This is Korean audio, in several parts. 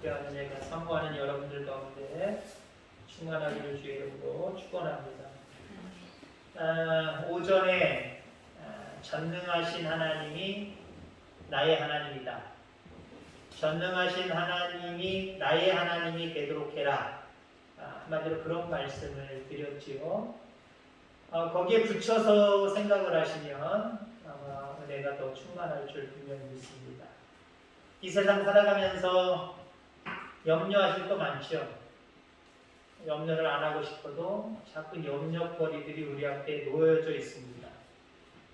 귀한 은혜가 사모하는 여러분들 가운데 충만하기를 주의 이름으로 축원합니다. 오전에 전능하신 하나님이 나의 하나님이다. 전능하신 하나님이 나의 하나님이 되도록 해라. 한마디로 그런 말씀을 드렸지요. 거기에 붙여서 생각을 하시면 아마 은혜가 더 충만할 줄 분명히 믿습니다. 이 세상 살아가면서 염려하실 거 많죠. 염려를 안 하고 싶어도 자꾸 염려거리들이 우리 앞에 놓여져 있습니다.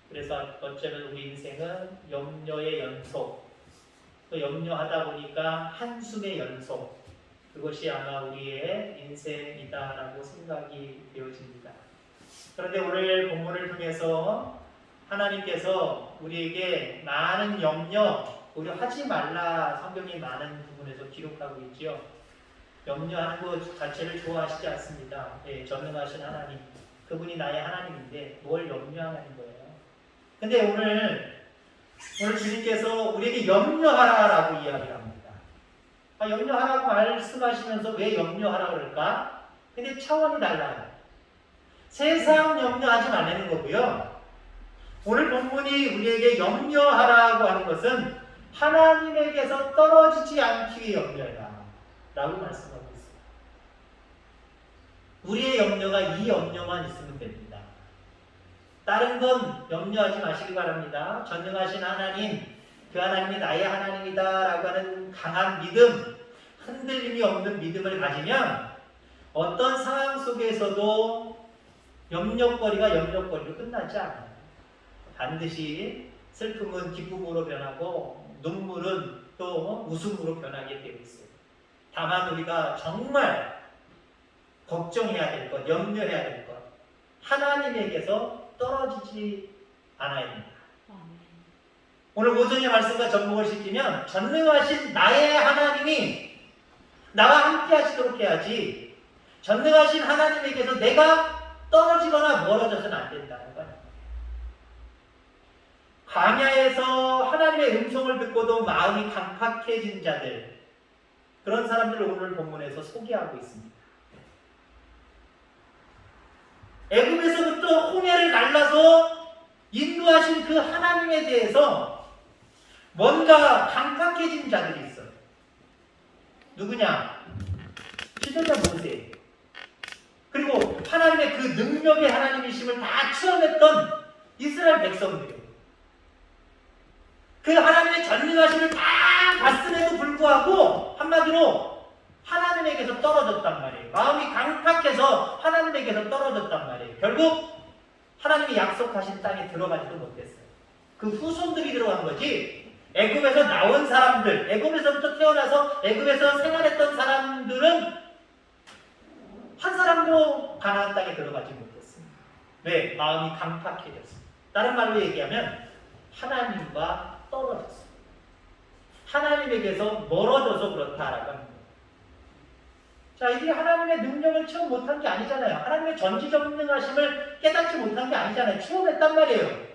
그래서 어쩌면 우리 인생은 염려의 연속, 또 염려하다 보니까 한숨의 연속, 그것이 아마 우리의 인생이다라고 생각이 되어집니다. 그런데 오늘 본문을 통해서 하나님께서 우리에게 많은 염려, 오히려 하지 말라 성경이 많은 부분에서 기록하고 있죠. 염려하는 것 자체를 좋아하시지 않습니다. 전능하신 하나님, 그분이 나의 하나님인데 뭘 염려하는 거예요. 근데 오늘 주님께서 우리에게 염려하라라고 이야기를 합니다. 염려하라고 말씀하시면서 왜 염려하라고 그럴까? 근데 차원이 달라요. 세상 염려하지 말라는 거고요. 오늘 본문이 우리에게 염려하라고 하는 것은 하나님에게서 떨어지지 않기 위해 염려해라 라고 말씀하고 있습니다. 우리의 염려가 이 염려만 있으면 됩니다. 다른 건 염려하지 마시기 바랍니다. 전능하신 하나님, 그 하나님이 나의 하나님이다 라고 하는 강한 믿음, 흔들림이 없는 믿음을 가지면 어떤 상황 속에서도 염려거리가 염려거리로 끝나지 않아요. 반드시 슬픔은 기쁨으로 변하고 눈물은 또 웃음으로 변하게 되어 있어요. 다만 우리가 정말 걱정해야 될 것, 염려해야 될 것, 하나님에게서 떨어지지 않아야 됩니다. 오늘 오전의 말씀과 접목을 시키면 전능하신 나의 하나님이 나와 함께 하시도록 해야지 전능하신 하나님에게서 내가 떨어지거나 멀어져서는 안 된다는 거예요. 광야에서 하나님의 음성을 듣고도 마음이 강팍해진 자들, 그런 사람들을 오늘 본문에서 소개하고 있습니다. 애굽에서부터 홍해를 갈라서 인도하신 그 하나님에 대해서 뭔가 강팍해진 자들이 있어요. 누구냐? 지도자 모세. 그리고 하나님의 그 능력의 하나님이심을 다 체험했던 이스라엘 백성들이에요. 그 하나님의 전능하심을 다 봤음에도 불구하고 한마디로 하나님에게서 떨어졌단 말이에요. 마음이 강팍해서 하나님에게서 떨어졌단 말이에요. 결국 하나님이 약속하신 땅에 들어가지도 못했어요. 그 후손들이 들어간 거지 애굽에서 나온 사람들, 애굽에서부터 태어나서 애굽에서 생활했던 사람들은 한 사람도 가나안 땅에 들어가지 못했습니다. 왜? 마음이 강팍해졌습니다. 다른 말로 얘기하면 하나님과 떨어졌어요. 하나님에게서 멀어져서 그렇다라고 합니다. 자, 이게 하나님의 능력을 체험 못한 게 아니잖아요. 하나님의 전지전능하심을 깨닫지 못한 게 아니잖아요. 체험했단 말이에요.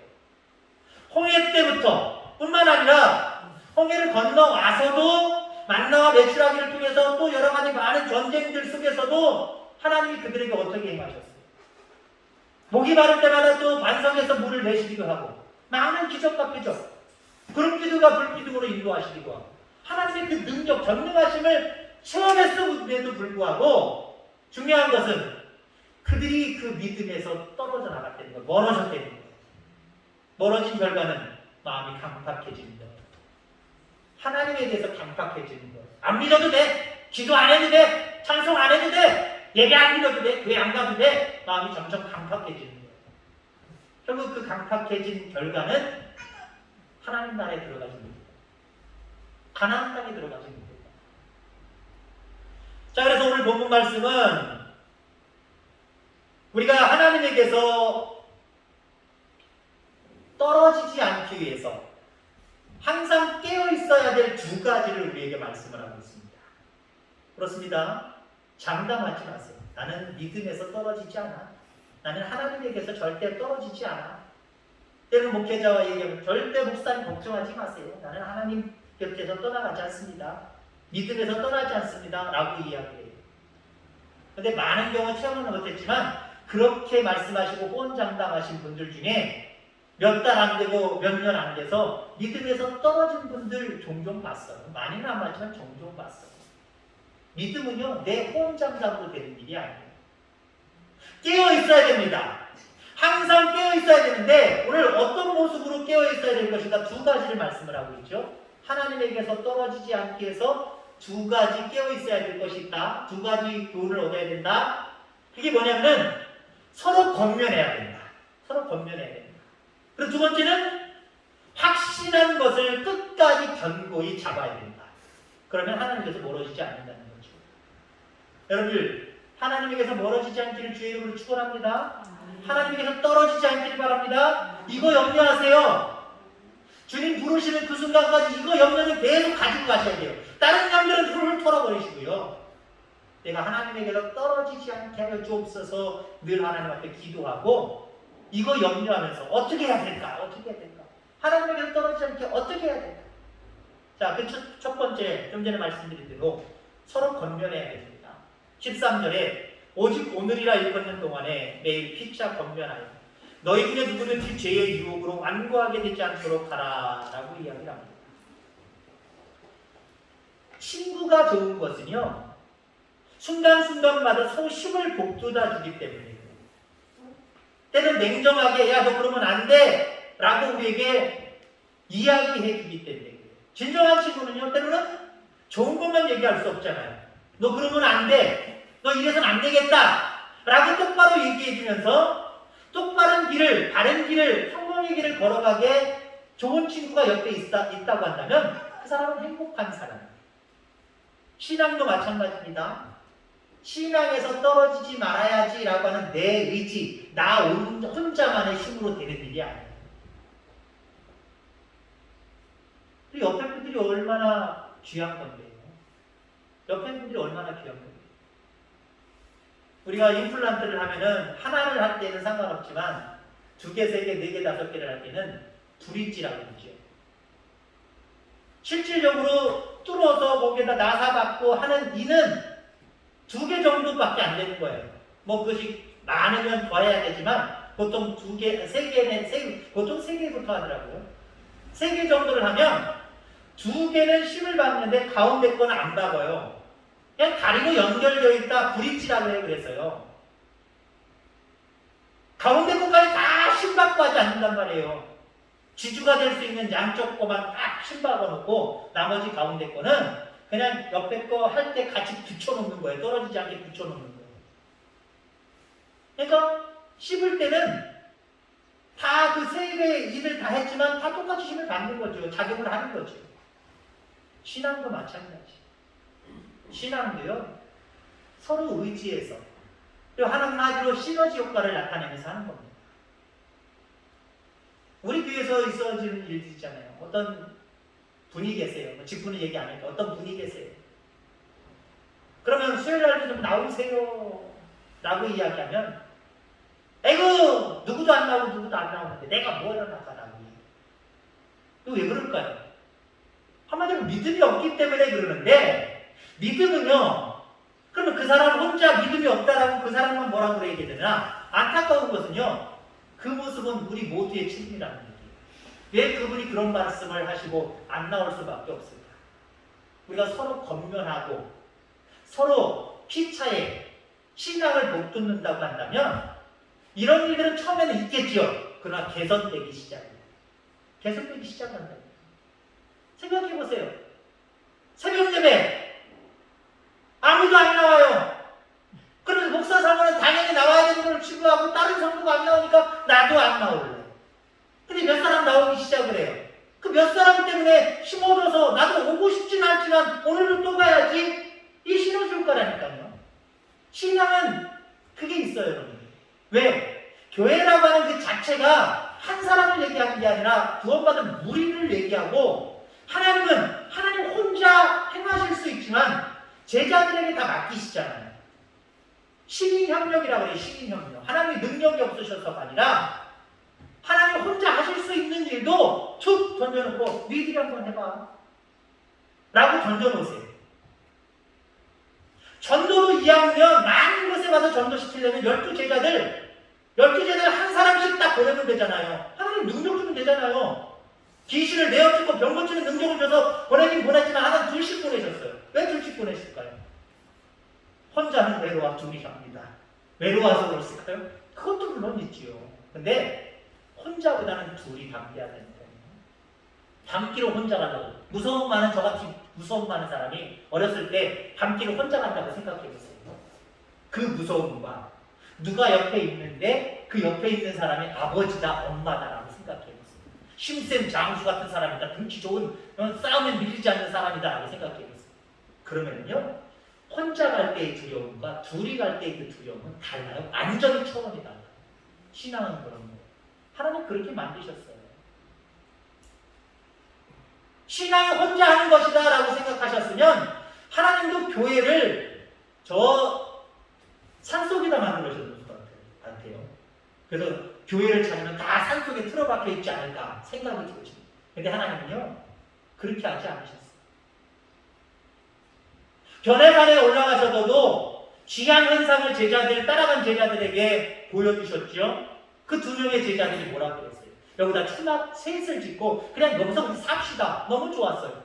홍해 때부터 뿐만 아니라 홍해를 건너와서도 만나와 메추라기를 통해서 또 여러 가지 많은 전쟁들 속에서도 하나님이 그들에게 어떻게 행하셨어요? 목이 마를 때마다 또 반석에서 물을 내시기도 하고 많은 기적과 표적, 구름기둥과 불기둥으로 인도하시기도 하고 하나님의 그 능력, 전능하심을 체험했음에도 불구하고 중요한 것은 그들이 그 믿음에서 떨어져 나갔다는 거예요. 멀어졌다는 거예요. 멀어진 결과는 마음이 강팍해지는 거예요. 하나님에 대해서 강팍해지는 거예요. 안 믿어도 돼. 기도 안 해도 돼. 찬송 안 해도 돼. 예배 안 믿어도 돼. 교회 안 가도 돼. 마음이 점점 강팍해지는 거예요. 결국 그 강팍해진 결과는 하나님 나라에 들어가지 못해요. 가나안 땅에 들어가지 못해요. 자, 그래서 오늘 본문 말씀은 우리가 하나님에게서 떨어지지 않기 위해서 항상 깨어 있어야 될 두 가지를 우리에게 말씀을 하고 있습니다. 그렇습니다. 장담하지 마세요. 나는 믿음에서 떨어지지 않아. 나는 하나님에게서 절대 떨어지지 않아. 때로 목회자와 얘기하면 절대 목사님 걱정하지 마세요. 나는 하나님 곁에서 떠나가지 않습니다. 믿음에서 떠나지 않습니다. 라고 이야기해요. 근데 많은 경우 체험은 못했지만 그렇게 말씀하시고 호언장담하신 분들 중에 몇 달 안 되고 몇 년 안 돼서 믿음에서 떨어진 분들 종종 봤어요. 많이는 안 봤지만 종종 봤어요. 믿음은요, 내 호언장담으로 되는 일이 아니에요. 깨어 있어야 됩니다. 항상 깨어 있어야 되는데 오늘 어떤 모습으로 깨어 있어야 될 것인가 두 가지를 말씀을 하고 있죠. 하나님에게서 떨어지지 않기 위해서 두 가지 깨어 있어야 될 것이 있다. 두 가지 교훈을 얻어야 된다. 그게 뭐냐면 서로 권면해야 된다. 서로 권면해야 된다. 그리고 두 번째는 확신한 것을 끝까지 견고히 잡아야 된다. 그러면 하나님께서 멀어지지 않는다는 거죠. 여러분들, 하나님에게서 멀어지지 않기를 주의 이름으로 축원합니다. 하나님에게서 떨어지지 않기를 바랍니다. 이거 염려하세요. 주님 부르시는 그 순간까지 이거 염려를 계속 가지고 가셔야 돼요. 다른 염려는 훌훌 털어버리시고요. 내가 하나님에게서 떨어지지 않게 하여 주옵소서 늘 하나님한테 기도하고 이거 염려하면서 어떻게 해야 될까? 어떻게 해야 될까? 하나님에게서 떨어지지 않게 어떻게 해야 될까? 자, 그 첫 번째, 좀 전에 말씀드린 대로 서로 권면해야 됩니다. 13절에 오직 오늘이라 일컫는 동안에 매일 피차 권면하여 너희 중에 누구든지 죄의 유혹으로 완고하게 되지 않도록 하라 라고 이야기를 합니다. 친구가 좋은 것은요, 순간순간마다 서로 힘을 북돋아 주기 때문이에요. 때는 냉정하게 야 너 그러면 안 돼 라고 우리에게 이야기해 주기 때문에 진정한 친구는요, 때로는 좋은 것만 얘기할 수 없잖아요. 너 그러면 안 돼, 너 이래서는 안 되겠다 라고 똑바로 얘기해 주면서 똑바른 길을, 바른 길을, 성공의 길을 걸어가게 좋은 친구가 옆에 있다고 한다면 그 사람은 행복한 사람이에요. 신앙도 마찬가지입니다. 신앙에서 떨어지지 말아야지 라고 하는 내 의지, 나 혼자만의 힘으로 되는 일이 아니에요. 그 옆에 분들이 얼마나 귀한 건데요. 옆에 분들이 얼마나 귀한 건데요. 우리가 임플란트를 하면은 하나를 할 때는 상관없지만 2개, 3개, 4개, 5개를 할 때는 브릿지라고 그러죠. 실질적으로 뚫어서 거기에다 나사받고 하는 이는 2개 정도밖에 안 되는 거예요. 뭐 그것이 많으면 더 해야 되지만 보통 2개, 3개는 보통 3개부터 하더라고요. 3개 정도를 하면 2개는 힘을 받는데 가운데 거는 안 박아요. 그냥 다리로 연결되어 있다 브릿지라고 해요. 그래서요. 가운데 거까지 다 힘 받고 하지 않는단 말이에요. 지주가 될 수 있는 양쪽 거만 딱 힘 박아놓고 나머지 가운데 거는 그냥 옆에 거 할 때 같이 붙여놓는 거예요. 떨어지지 않게 붙여놓는 거예요. 그러니까 씹을 때는 다 그 3개의 일을 다 했지만 다 똑같이 힘을 받는 거죠. 작용을 하는 거죠. 신앙도 마찬가지. 신앙도요, 서로 의지해서, 그리고 한마디로 시너지 효과를 나타내면서 하는 겁니다. 우리 교회에서 있어지는 일들 있잖아요. 어떤 분이 계세요. 직분을 얘기 안 하니까 어떤 분이 계세요. 그러면 수요일 날도 좀 나오세요 라고 이야기하면 에이구 누구도 안 나오고 누구도 안 나오는데 내가 뭐하러 나가라고. 이거 왜 그럴까요? 한마디로 믿음이 없기 때문에 그러는데, 믿음은요, 그러면 그 사람 혼자 믿음이 없다라고 그 사람만 뭐라고 얘기해야 되나? 안타까운 것은요, 그 모습은 우리 모두의 책임이라는 얘기예요. 왜 그분이 그런 말씀을 하시고 안 나올 수밖에 없을까? 우리가 서로 권면하고 서로 피차에 신앙을 못 듣는다고 한다면 이런 일들은 처음에는 있겠지요. 그러나 개선되기 시작합니다. 개선되기 시작한다. 생각해보세요. 새벽 예배 아무도 안 나와요. 그러면 목사 사모는 당연히 나와야 되는 걸 추구하고 다른 성도가 안 나오니까 나도 안 나올래. 근데 몇 사람 나오기 시작을 해요. 그 몇 사람 때문에 힘어줘서 나도 오고 싶진 않지만 오늘은 또 가야지. 이 신호줄거라니까요. 신앙은 그게 있어요, 여러분. 왜? 교회라고 하는 그 자체가 한 사람을 얘기하는 게 아니라 구원받은 무리를 얘기하고, 하나님은 하나님 혼자 행하실 수 있지만 제자들에게 다 맡기시잖아요. 신인협력이라고 해요. 신인협력. 하나님의 능력이 없으셔서가 아니라 하나님 혼자 하실 수 있는 일도 툭 던져놓고 니들이 한번 해봐 라고 던져놓으세요. 전도로 이왕이면 많은 곳에 가서 전도시키려면 12제자들 한 사람씩 딱 보내면 되잖아요. 하나님 능력 주면 되잖아요. 귀신을 내어쫓고 병 고치는 능력을 줘서 보내긴 보냈지만 하나님 둘씩 보내셨어요. 왜 둘씩 보내실까요? 혼자는 외로워 둘이 갑니다. 외로워서 그랬을까요? 그것도 물론 있지요. 근데 혼자보다는 둘이 함께해야 되는 거예요. 밤길을 혼자 가려고. 무서움 많은 저같이 무서움 많은 사람이 어렸을 때 밤길을 혼자 간다고 생각해보세요. 그 무서움과 누가 옆에 있는데 그 옆에 있는 사람이 아버지다 엄마다라고 생각해보세요. 힘센 장수 같은 사람이다. 등치 좋은 싸우면 밀리지 않는 사람이다라고 생각해보세요. 그러면요 혼자 갈 때의 두려움과 둘이 갈 때의 그 두려움은 달라요. 완전히 차원이 달라요. 신앙은 그런 거예요. 하나님 그렇게 만드셨어요. 신앙이 혼자 하는 것이다 라고 생각하셨으면 하나님도 교회를 저 산속에다 만들어주셨을 것 같아요. 그래서 교회를 찾으면 다 산속에 틀어박혀 있지 않을까 생각이 들어집니다. 근데 하나님은요 그렇게 하지 않으셨어요. 견해산에 올라가셔서도 지향현상을 따라간 제자들에게 보여주셨죠. 그 두 명의 제자들이 뭐라고 그랬어요? 여기다 초막 셋을 짓고 그냥 여기서 우리 삽시다. 너무 좋았어요.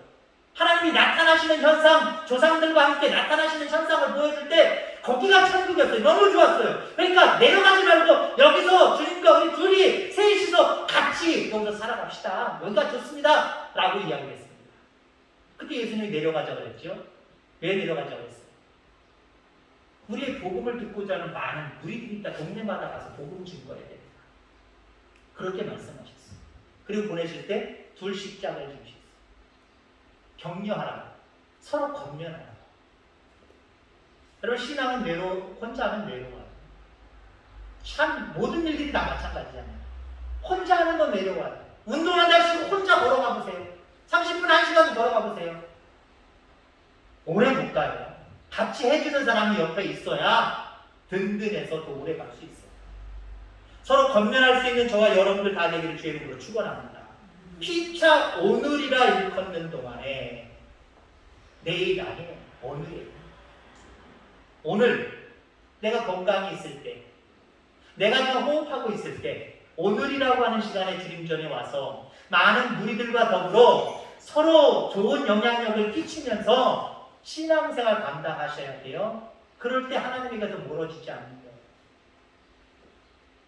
하나님이 나타나시는 현상, 조상들과 함께 나타나시는 현상을 보여줄 때 거기가 천국이었어요. 너무 좋았어요. 그러니까 내려가지 말고 여기서 주님과 우리 둘이 셋이서 같이 여기서 살아갑시다. 여기가 좋습니다. 라고 이야기했습니다. 그때 예수님이 내려가자고 그랬죠. 왜 내려가자고 그랬어요? 우리의 복음을 듣고자 하는 많은 무리들이 있다. 동네마다 가서 복음 증거해야 됩니다. 그렇게 말씀하셨어요. 그리고 보내실 때 둘씩 짝을 주셨어요. 격려하라. 서로 겉면하라. 여러분 신앙은 혼자 하면 외로워요. 참 모든 일들이 다 마찬가지잖아요. 혼자 하는 건 외로워요. 운동한다 하시고 혼자 걸어가 보세요. 30분 1시간 걸어가 보세요. 오래 못 가요. 같이 해주는 사람이 옆에 있어야 든든해서 더 오래 갈 수 있어요. 서로 건면할 수 있는 저와 여러분들 다 되기를 주의 이름으로 축원합니다. 피차 오늘이라 일컫는 동안에 내일 아니에요. 오늘이에요. 오늘 내가 건강히 있을 때, 내가 지금 호흡하고 있을 때, 오늘이라고 하는 시간에 주님 전에 와서 많은 무리들과 더불어 서로 좋은 영향력을 끼치면서 신앙생활 감당하셔야 돼요. 그럴 때 하나님에게서 멀어지지 않는 거예요.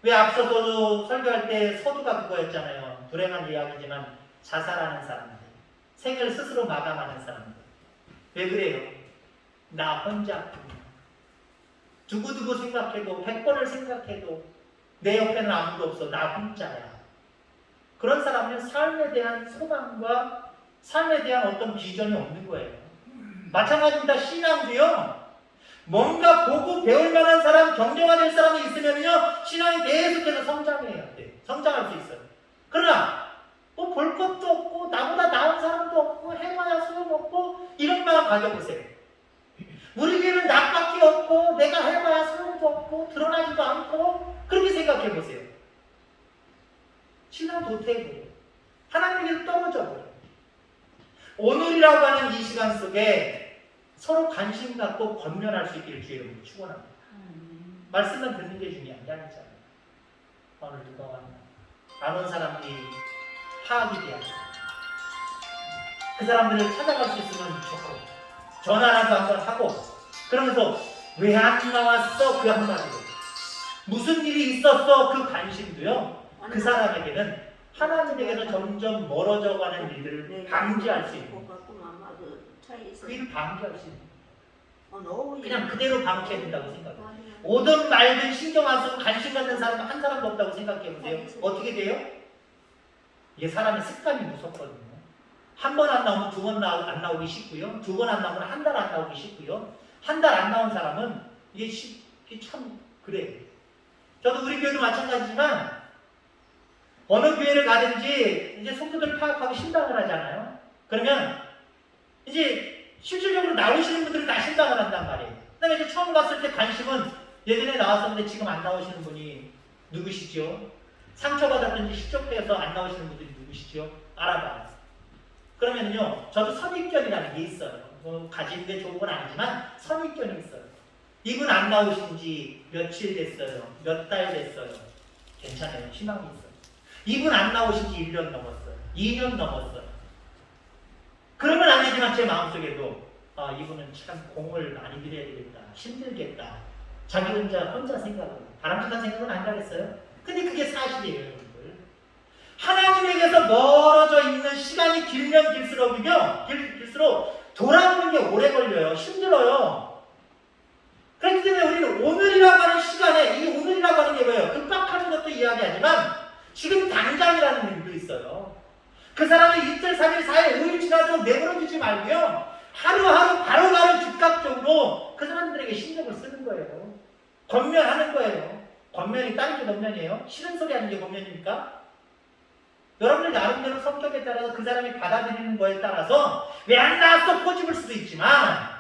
왜 앞서서도 설교할 때 서두가 그거였잖아요. 불행한 이야기지만 자살하는 사람들, 생을 스스로 마감하는 사람들. 왜 그래요? 나 혼자 두고두고 생각해도 100번을 생각해도 내 옆에는 아무도 없어. 나 혼자야. 그런 사람은 삶에 대한 소망과 삶에 대한 어떤 비전이 없는 거예요. 마찬가지입니다. 신앙도요. 뭔가 보고 배울 만한 사람, 경쟁화 될 사람이 있으면요 신앙이 계속해서 성장해야 돼. 성장할 수 있어요. 그러나 뭐 볼 것도 없고 나보다 나은 사람도 없고 해봐야 소용없고 이런 마음 가져보세요. 우리 교회는 나밖에 없고 내가 해봐야 소용도 없고 드러나지도 않고 그렇게 생각해보세요. 신앙 도태해버려요. 하나님에게서 떨어져버려요. 오늘이라고 하는 이 시간 속에 서로 관심 갖고 권면할 수 있기를 주의 이름으로 축원합니다. 말씀은 듣는 게 중요한 게 아니잖아요. 오늘 누가 왔나? 안 온 사람들이 파악이 돼야죠. 그 사람들을 찾아갈 수 있으면 좋고 전화라도 한번 하고 그러면서 왜 안 나왔어? 그 한마디로 무슨 일이 있었어? 그 관심도요 그 사람에게는 하나님에게서 점점 멀어져가는 일들을 방지할 수 있는 그 일을 방지할 수 있는 그냥 그대로 방치해야 된다고 생각해요. 오든 말든 신경 안 쓰고 관심 갖는 사람 한 사람도 없다고 생각해보세요. 어떻게 돼요? 이게 사람의 습관이 무섭거든요. 한 번 안 나오면 두 번 안 나오기 쉽고요. 두 번 안 나오면 한 달 안 나오기 쉽고요. 한 달 안 나온 사람은 이게 참 그래요. 저도 우리 교회도 마찬가지지만 어느 교회를 가든지 이제 성도들 파악하고 신방을 하잖아요. 그러면 이제 실질적으로 나오시는 분들은 다 신방을 한단 말이에요. 그 다음에 이제 처음 갔을 때 관심은 예전에 나왔었는데 지금 안 나오시는 분이 누구시죠? 상처받았든지 실족돼서 안 나오시는 분들이 누구시죠? 알아봐요. 그러면요, 저도 선입견이라는 게 있어요. 가진 게 좋은 건 아니지만 선입견이 있어요. 이분 안 나오신 지 며칠 됐어요. 몇 달 됐어요. 괜찮아요. 희망이 있어요. 이분 안 나오신 지 1년 넘었어요. 2년 넘었어요. 그러면 안 되지만 제 마음속에도 이분은 참 공을 많이 들여야 되겠다. 힘들겠다. 자기 혼자 생각하고 바람직한 생각은 안 하겠어요. 근데 그게 사실이에요, 여러분들. 하나님에게서 멀어져 있는 시간이 길면 길수록 돌아오는 게 오래 걸려요. 힘들어요. 그렇기 때문에 우리는 오늘이라고 하는 시간에, 이 오늘이라고 하는 게 뭐예요? 급박하는 것도 이야기하지만 지금 당장이라는 의미도 있어요. 그 사람이 이틀, 3일, 4일, 5일 지나도 내버려두지 말고요. 하루하루 바로바로 즉각적으로 그 사람들에게 신경을 쓰는 거예요. 권면하는 거예요. 권면이 다른 게 권면이에요? 싫은 소리 하는 게 권면입니까? 여러분들 나름대로 성격에 따라서 그 사람이 받아들이는 거에 따라서 왜 안 나왔어? 꼬집을 수도 있지만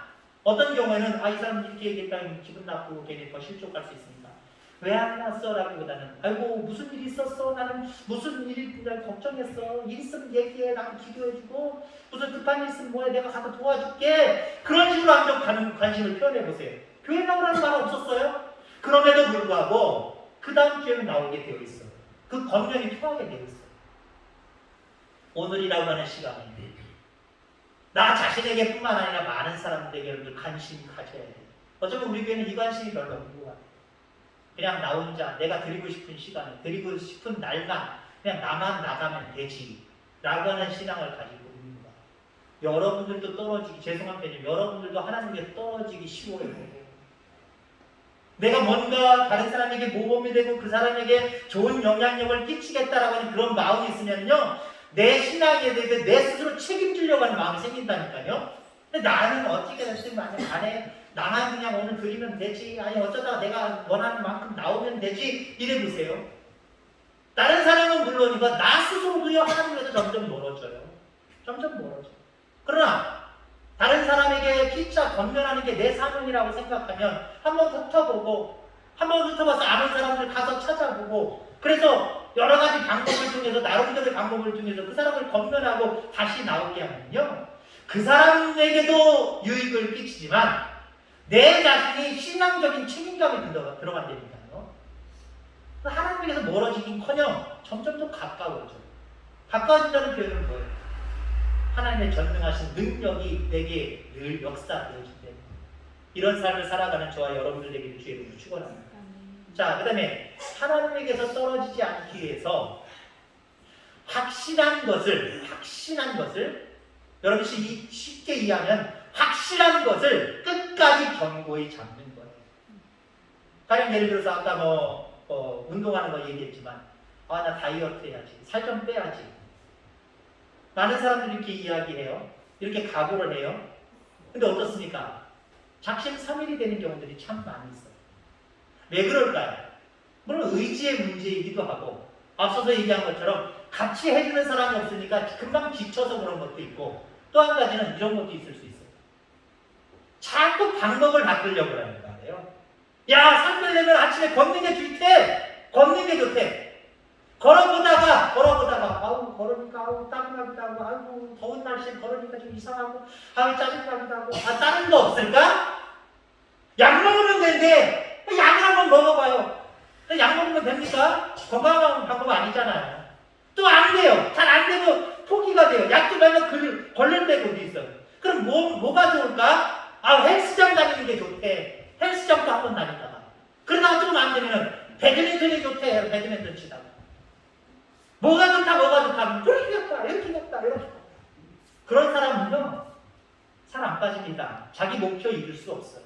어떤 경우에는 이 사람 이렇게 얘기했다면 기분 나쁘고 괜히 더 실족할 수 있습니다. 왜 안 났어? 라기보다는 아이고 무슨 일 있었어? 나는 무슨 일이 걱정했어. 일 있으면 얘기해. 나도 기도해주고 무슨 급한 일 있으면 뭐해. 내가 가서 도와줄게. 그런 식으로 한번 관심을 표현해보세요. 교회 나오라는 말 없었어요? 그럼에도 불구하고 그 다음 주에는 나오게 되어 있어요. 그 권면이 통하게 되어 있어요. 오늘이라고 하는 시간에 나 자신에게 뿐만 아니라 많은 사람들에게 여러분들 관심이 가져야 돼요. 어쩌면 우리 교회는 이 관심이 별로 없는 것 같아요. 그냥 나 혼자 내가 드리고 싶은 시간에 드리고 싶은 날만 그냥 나만 나가면 되지 라고 하는 신앙을 가지고 있는 거예요. 여러분들도 떨어지기 죄송한 편이에요. 여러분들도 하나님께 떨어지기 쉬워요. 내가 뭔가 다른 사람에게 모범이 되고 그 사람에게 좋은 영향력을 끼치겠다라고 하는 그런 마음이 있으면요 내 신앙에 대해 내 스스로 책임지려고 하는 마음이 생긴다니까요. 근데 나는 어떻게 됐든 간에 나만 그냥 오늘 드리면 되지. 아니 어쩌다가 내가 원하는 만큼 나오면 되지. 이래보세요. 다른 사람은 물론이고 나 스스로도요 하나님께서 점점 멀어져요. 점점 멀어져요. 그러나 다른 사람에게 피차 권면하는 게 내 사명이라고 생각하면 한번 훑어보고 한번 훑어봐서 아는 사람들 가서 찾아보고 그래서 여러 가지 방법을 통해서 나름대로의 방법을 통해서 그 사람을 권면하고 다시 나오게 하면요 그 사람에게도 유익을 끼치지만 내 자신이 신앙적인 책임감이 들어간다니까요. 하나님에게서 멀어지긴커녕 점점 더 가까워져요. 가까워진다는 표현은 뭐예요? 하나님의 전능하신 능력이 내게 늘 역사되어질 때 이런 삶을 살아가는 저와 여러분들에게 주의를 축원합니다. 자, 그 다음에 하나님에게서 떨어지지 않기 위해서 확신한 것을 여러분이 쉽게 이해하면 확실한 것을 끝까지 견고히 잡는 거예요. 가령 예를 들어서 아까 운동하는 거 얘기했지만 나 다이어트 해야지, 살 좀 빼야지. 많은 사람들이 이렇게 이야기해요. 이렇게 각오를 해요. 근데 어떻습니까? 작심삼일이 되는 경우들이 참 많이 있어요. 왜 그럴까요? 물론 의지의 문제이기도 하고 앞서서 얘기한 것처럼 같이 해주는 사람이 없으니까 금방 지쳐서 그런 것도 있고 또 한 가지는 이런 것도 있을 수 있어요. 자꾸 방법을 바꾸려고 하는 거예요. 야, 살 빼려면 아침에 걷는 게 좋대. 걷는 게 좋대. 걸어보다가 걸으니까 땀 나기도 하고 아이고 더운 날씨에 걸으니까 좀 이상하고 짜증 나기도 하고 다른 거 없을까? 약 먹으면 되는데 약을 한번 먹어봐요. 약 먹으면 됩니까? 건강한 방법 아니잖아요. 또 안 돼요. 잘 안 되고 포기가 돼요. 약도 말면 걸릴 때도 있어요. 그럼 뭐가 좋을까? 헬스장 다니는 게 좋대. 헬스장도 한번 다니다가 그러다가 좀 안 되면 배드민턴이 좋대. 배드민턴 치다가 뭐가 좋다 이렇게 좋다 그런 사람은요 살 안 빠집니다. 자기 목표 이룰 수 없어요.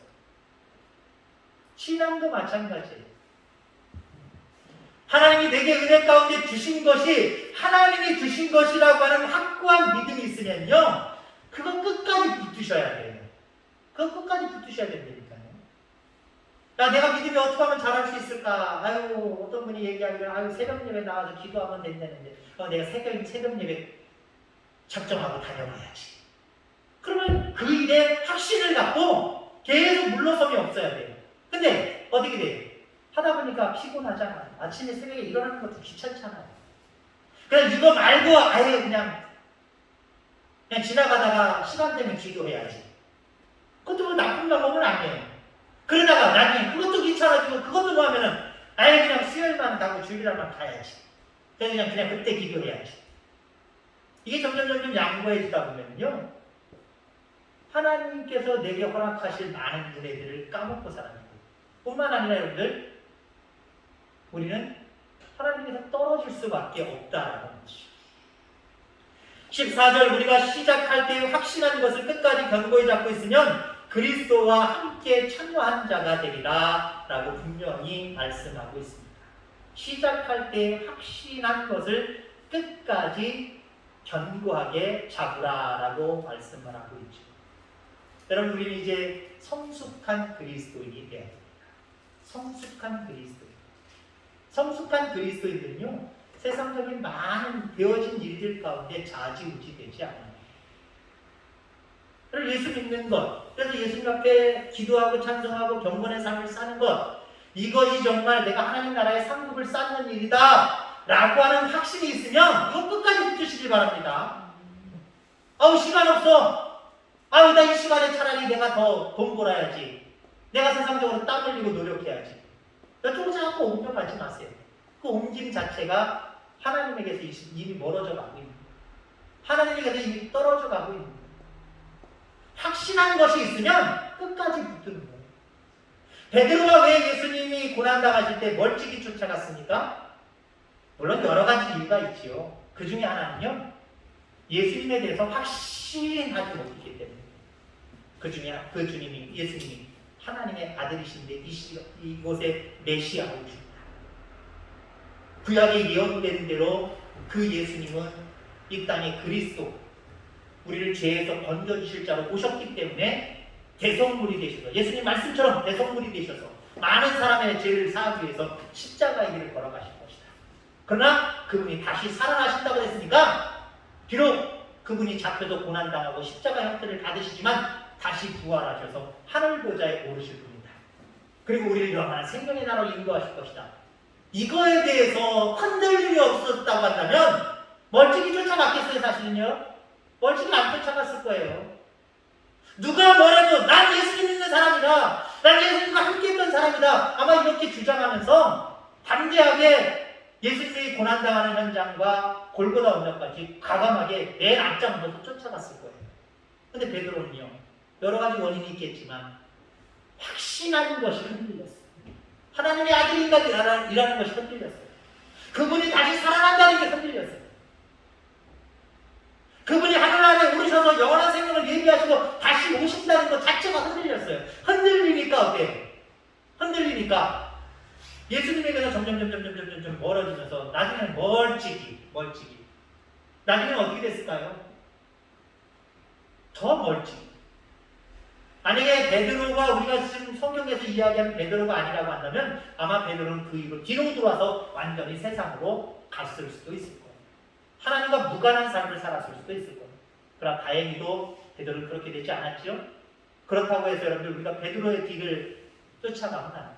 신앙도 마찬가지예요. 하나님이 내게 은혜 가운데 주신 것이 하나님이 주신 것이라고 하는 확고한 믿음이 있으면요 그거 끝까지 붙으셔야 돼요. 그거 끝까지 붙으셔야 된다니까요. 야, 내가 믿음이 어떻게 하면 잘할 수 있을까? 어떤 분이 얘기하기를 새벽 예배 나와서 기도하면 된다는데 내가 새벽 예배 작정하고 다녀봐야지. 그러면 그 일에 확신을 갖고 계속 물러섬이 없어야 돼요. 근데 어떻게 돼요? 하다 보니까 피곤하잖아요. 아침에 새벽에 일어나는 것도 귀찮잖아요. 그래서 이거 말고 아예 그냥 지나가다가 시간 되면 기도해야지. 그것도 뭐 나쁜 방법은 아니에요. 그러다가 나중에 그것도 귀찮아지고 그것도 뭐 하면은 아예 그냥 수요일만 가고 주일날만 가야지. 그냥 그때 기도해야지. 이게 점점 양보해지다 보면요. 하나님께서 내게 허락하실 많은 은혜들을 까먹고 살아가고 뿐만 아니라 여러분들 우리는 하나님께서 떨어질 수밖에 없다라는 것이죠. 14절 우리가 시작할 때의 확신한 것을 끝까지 견고히 잡고 있으면 그리스도와 함께 참여한 자가 되리라 라고 분명히 말씀하고 있습니다. 시작할 때의 확신한 것을 끝까지 견고하게 잡으라 라고 말씀을 하고 있죠. 여러분 우리는 이제 성숙한 그리스도인이 되어야 됩니다. 성숙한 그리스도인. 성숙한 그리스도인들은요. 세상적인 많은 되어진 일들 가운데 좌지우지 되지 않아요. 그래서 예수 믿는 것, 그래서 예수님 앞에 기도하고 찬송하고 경건의 삶을 사는 것, 이것이 정말 내가 하나님 나라의 상급을 쌓는 일이다 라고 하는 확신이 있으면 이거 끝까지 붙으시길 바랍니다. 아우 시간 없어. 아우 나 이 시간에 차라리 내가 더 돈 벌어야지. 내가 세상적으로 땀 흘리고 노력해야지. 이쪽으로 자꾸 옮겨가지 마세요. 그 옮김 자체가 하나님에게서 이미 멀어져 가고 있는 거예요. 하나님에게서 이미 떨어져 가고 있는 거예요. 확신한 것이 있으면 끝까지 붙드는 거예요. 베드로가 왜 예수님이 고난당하실 때 멀찍이 쫓아갔습니까? 물론 여러 가지 이유가 있지요. 그 중에 하나는요. 예수님에 대해서 확신하지 못했기 때문에 그 주님이 예수님이 하나님의 아들이신데 이곳에 메시아로 오십니다. 구약에 예언된 대로 그 예수님은 이 땅의 그리스도, 우리를 죄에서 건져주실 자로 오셨기 때문에 대성물이 되셔서 예수님 말씀처럼 대성물이 되셔서 많은 사람의 죄를 사하기 위해서 십자가의 길을 걸어가신 것이다. 그러나 그분이 다시 살아나신다고 했으니까 비록 그분이 잡혀도 고난당하고 십자가 형태를 받으시지만 다시 부활하셔서 하늘 보좌에 오르실 분이다. 그리고 우리를 영원한 생명의 나라로 인도하실 것이다. 이거에 대해서 흔들림이 없었다고 한다면 멀찍이 쫓아갔겠어요? 사실은요? 멀찍이 안 쫓아갔을 거예요. 누가 뭐래도 난 예수님 믿는 사람이다. 난 예수님과 함께 했던 사람이다. 아마 이렇게 주장하면서 담대하게 예수님이 고난당하는 현장과 골고다 언덕까지 과감하게 맨 앞장서서 쫓아갔을 거예요. 근데 베드로는요. 여러 가지 원인이 있겠지만 확신하는 것이 흔들렸어요. 하나님의 아들인가이라는 것이 흔들렸어요. 그분이 다시 살아난다는 게 흔들렸어요. 그분이 하늘나라에 오르셔서 영원한 생명을 예비하시고 다시 오신다는 것 자체가 흔들렸어요. 흔들리니까 어때요? 흔들리니까 예수님에게서 점점 멀어지면서 나중에는 멀찍이 나중에는 어떻게 됐을까요? 더 멀찍이. 만약에 베드로가 우리가 지금 성경에서 이야기하는 베드로가 아니라고 한다면 아마 베드로는 그 이후로 뒤로 돌아서 완전히 세상으로 갔을 수도 있을 거예요. 하나님과 무관한 삶을 살았을 수도 있을 거예요. 그러나 다행히도 베드로는 그렇게 되지 않았죠. 그렇다고 해서 여러분들 우리가 베드로의 뒤를 쫓아가면 안 돼요.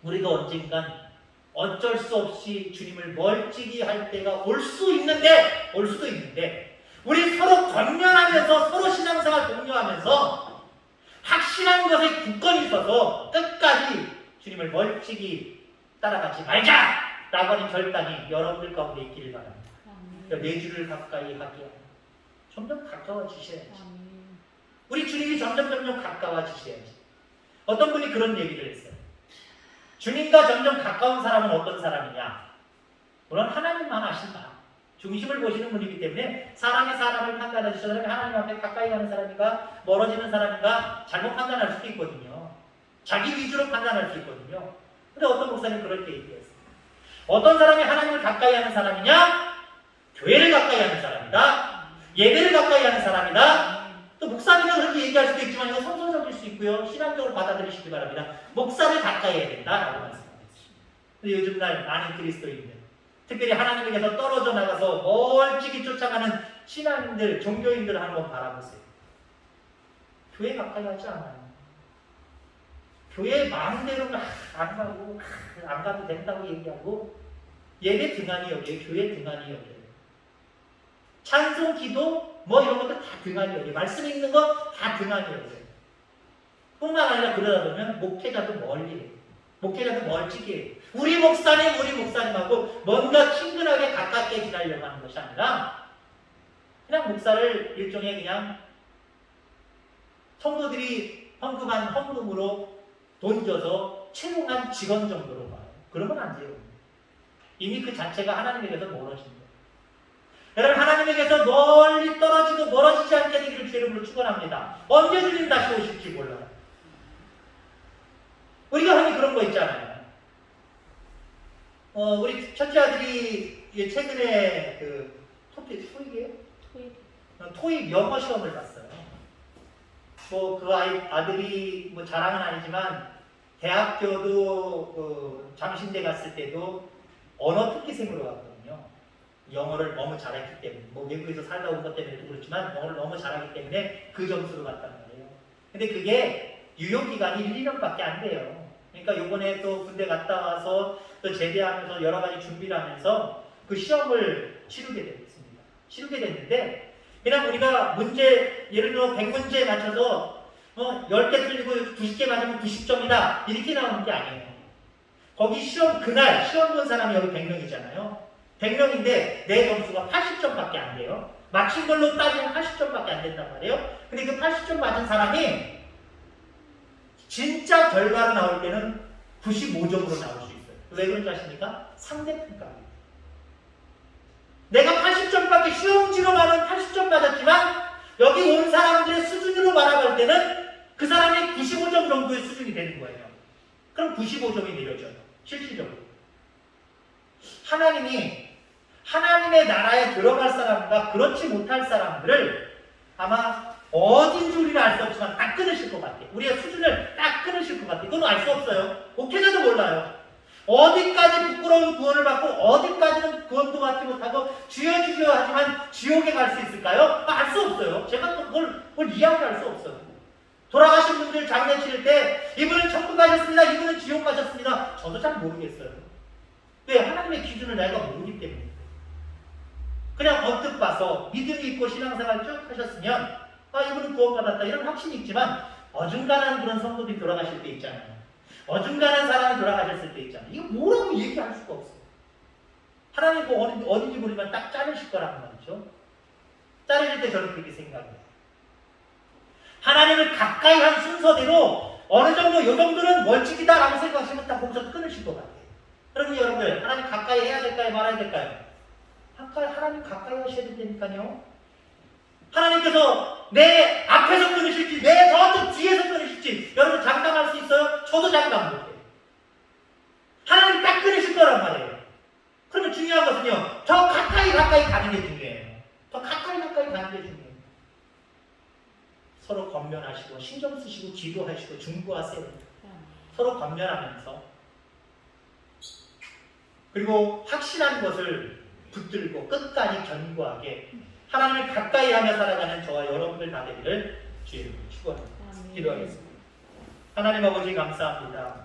우리가 언젠간 어쩔 수 없이 주님을 멀찍이 할 때가 올 수도 있는데 우리 서로 권면하면서 서로 신앙생활 공유하면서 확실한 것에 굳건히 있어서 끝까지 주님을 멀찍이 따라가지 말자라고 하는 결단이 여러분들 가운데 있기를 바랍니다. 내 주를 가까이 하게 하고 점점 가까워지셔야지. 우리 주님이 점점 가까워지셔야지. 어떤 분이 그런 얘기를 했어요. 주님과 점점 가까운 사람은 어떤 사람이냐? 물론 하나님만 아신다. 중심을 보시는 분이기 때문에 사람이 사람을 판단해 주셔서 하나님 앞에 가까이 가는 사람인가 멀어지는 사람인가 잘못 판단할 수도 있거든요. 자기 위주로 판단할 수 있거든요. 근데 어떤 목사님 그렇게 얘기했어요. 어떤 사람이 하나님을 가까이 하는 사람이냐? 교회를 가까이 하는 사람이다. 예배를 가까이 하는 사람이다. 또 목사님은 그렇게 얘기할 수도 있지만 이거 성서적일 수 있고요. 신앙적으로 받아들이시기 바랍니다. 목사를 가까이 해야 된다라고 말씀하셨습니다. 근데 요즘 날 많은 그리스도인들 특별히 하나님에게서 떨어져 나가서 멀찍이 쫓아가는 신앙인들, 종교인들 한번 바라보세요. 교회 가까이 하지 않아요. 교회 마음대로 안 가고 안 가도 된다고 얘기하고 예배 등한히 여겨요. 교회 등한히 여겨요. 찬송, 기도 뭐 이런 것도 다 등한히 여겨요. 말씀 읽는 거 다 등한히 여겨요. 아니라 그러다 보면 목회자도 멀리, 목회자도 멀찍이 우리 목사님하고 뭔가 친근하게 가깝게 지내려고 하는 것이 아니라 그냥 목사를 일종의 그냥 성도들이 헌금한 헌금으로 돈 줘서 채용한 직원 정도로 봐요. 그러면 안 돼요. 이미 그 자체가 하나님에게서 멀어진 거예요. 여러분, 하나님에게서 멀리 떨어지고 멀어지지 않게 되기를 주 이름으로 축원합니다. 언제 주님 다시 오실지 몰라요. 우리가 흔히 그런 거 있잖아요. 우리 첫째 아들이 최근에 그 토익이에요? 토익 영어 시험을 봤어요. 뭐 그 아들이 뭐 자랑은 아니지만 대학교도 그 장신대 갔을 때도 언어 특기생으로 갔거든요. 영어를 너무 잘했기 때문에, 뭐 외국에서 살다 온 것 때문에도 그렇지만 영어를 너무 잘하기 때문에 그 점수로 갔단 말이에요. 근데 그게 유효 기간이 1, 2년밖에 안 돼요. 그러니까 요번에 또 군대 갔다 와서 또 제대하면서 여러 가지 준비를 하면서 그 시험을 치르게 됐습니다. 치르게 됐는데 그냥 우리가 문제, 예를 들어 100문제에 맞춰서 10개 틀리고 90개 맞으면 90점이다 이렇게 나오는 게 아니에요. 거기 시험 그날 시험 본 사람이 여기 100명이잖아요. 100명인데 내 점수가 80점밖에 안 돼요. 맞춘 걸로 따지면 80점밖에 안 된단 말이에요. 근데 그 80점 맞은 사람이 진짜 결과로 나올 때는 95점으로 나올 수 있어요. 왜 그런지 아십니까? 상대평가입니다. 내가 80점밖에 시험지로만은 80점 맞았지만 여기 온 사람들의 수준으로 바라볼 때는 그 사람이 95점 정도의 수준이 되는 거예요. 그럼 95점이 내려져요. 실질적으로. 하나님이 하나님의 나라에 들어갈 사람과 그렇지 못할 사람들을 아마 어딘지 우리는 알 수 없지만 딱 끊으실 것 같아요. 우리의 수준을 딱 끊으실 것 같아요. 그건 알 수 없어요. 목회자도 몰라요. 어디까지 부끄러운 구원을 받고 어디까지는 구원도 받지 못하고 주여 하지만 지옥에 갈 수 있을까요? 알 수 없어요. 제가 또 그걸 이야기할 수 없어요. 돌아가신 분들 장례 치를 때 이분은 천국 가셨습니다. 이분은 지옥 가셨습니다. 저도 잘 모르겠어요. 왜? 하나님의 기준을 내가 모르기 때문에. 그냥 언뜻 봐서 믿음이 있고 신앙생활 쭉 하셨으면 이분은 구원받았다 이런 확신이 있지만 어중간한 그런 성도들이 돌아가실 때 있잖아요. 어중간한 사람이 돌아가셨을 때 있잖아요. 이거 뭐라고 얘기할 수가 없어요. 하나님 그 어딘지 모르면 딱 자르실 거란 말이죠. 자르실 때 저는 그렇게 생각해요. 하나님을 가까이 한 순서대로 어느 정도 요 정도는 원칙이다라고 생각하시면 딱 거기서 끊으실 것 같아요. 그러면 여러분들 하나님 가까이 해야 될까요? 말아야 될까요? 하나님 가까이 하셔야 된다니까요. 하나님께서 내 앞에서 끊으실지 내 저쪽 뒤에서 끊으실지 여러분 장담할 수 있어요? 저도 장담 못해요. 하나님 딱 끊으실 거란 말이에요. 그러면 중요한 것은요. 더 가까이 가는 게 중요해요. 더 가까이 가는 게 중요해요. 서로 권면하시고 신경 쓰시고 기도하시고 중보하세요. 서로 권면하면서 그리고 확실한 것을 붙들고 끝까지 견고하게 하나님을 가까이 하며 살아가는 저와 여러분들 다 되기를 주의 이름으로 축원합니다. 기도하겠습니다. 하나님 아버지 감사합니다.